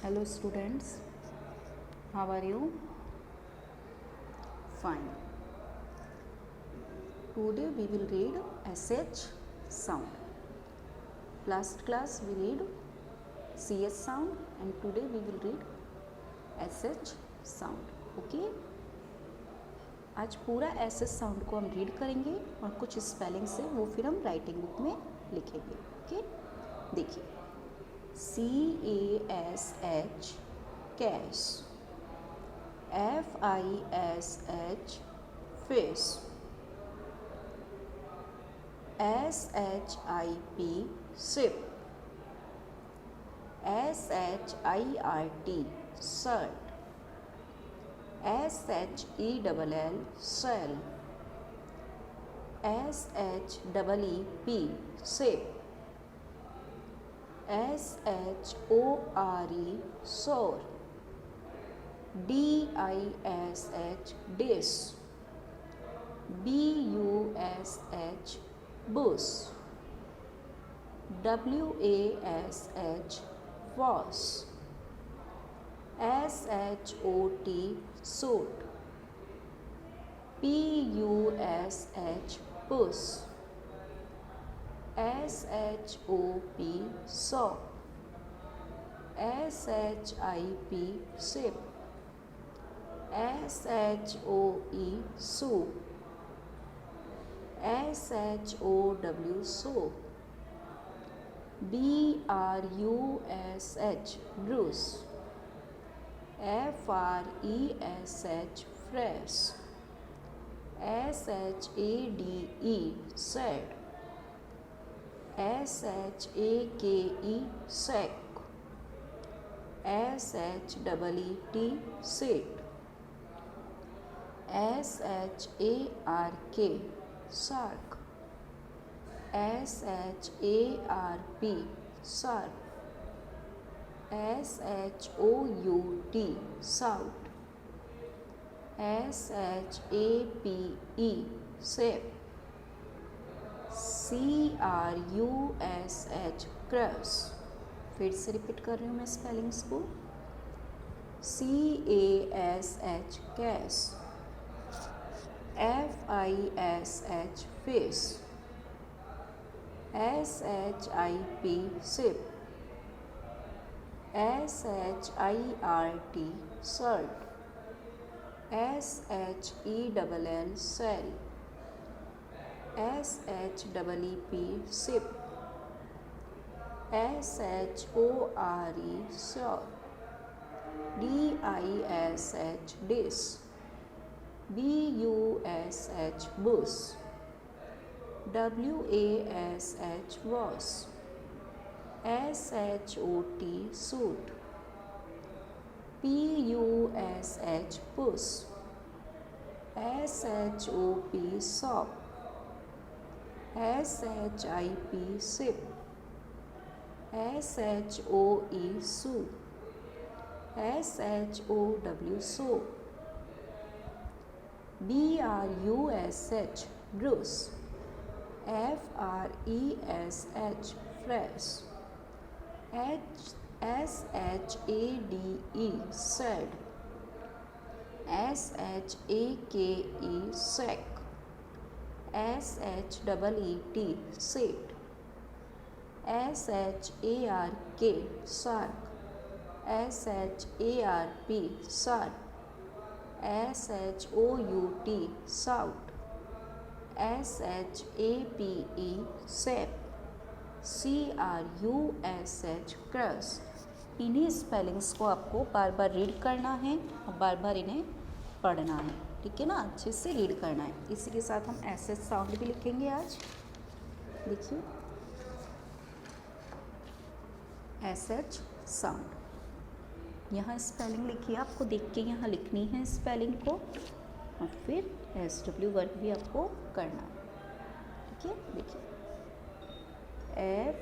Hello students, how are you? Fine. Today we will read SH sound. Last class we read CS sound and today we will read SH sound. Okay? आज पूरा S S sound को हम read करेंगे और कुछ spelling से वो फिर हम राइटिंग बुक में लिखेंगे. ओके, देखिए CASH cash, FISH fish, SHIP ship, SHIRT shirt, SHELL shell, SHEEP shape, SHORE shore, DISH dish, BUSH bush, WASH wash, SHOT suit, PUSH push, SHOP shop, SHIP ship, SHOE soup, SHOW soap, BRUSH bruise, FRESH fresh, SHADE shed, SHAKE shack, SHEET seat, SHARK shark, SHARP sharp, SHOUT shout, SHAPE shape, CRUSH crush. फिर से repeat कर रही हूँ मैं spellings को. CASH cash, FISH fish, SHIP ship, SHIRT shirt, SHELL shell, SHEEP ship, SHORE shore, DISH dish, BUSH bush, WASH wash, SHOT suit, PUSH push, SHOP shop, SHIP ship, SHOE soup, SHOW soap, BRUSH bruise, FRESH fresh, SHADE shed, SHAKE shack, SHEET seat, SHARK shark, SHARP sharp, SHOUT shout, SHAPE shape, CRUSH crush. इन्हीं spellings को आपको बार बार read करना है और बार बार इन्हें पढ़ना है. ठीक है ना, अच्छे से रीड करना है. इसी के साथ हम एस साउंड भी लिखेंगे आज. देखिए SH साउंड. यहाँ स्पेलिंग लिखिए, आपको देख के यहाँ लिखनी है स्पेलिंग को और फिर SW वर्क भी आपको करना है. ठीक है, देखिए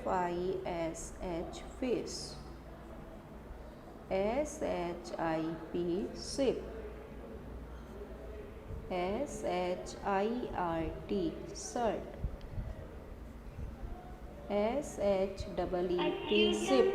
FISH fish, SHIP ship, SHIRT shirt, SHEEP ship,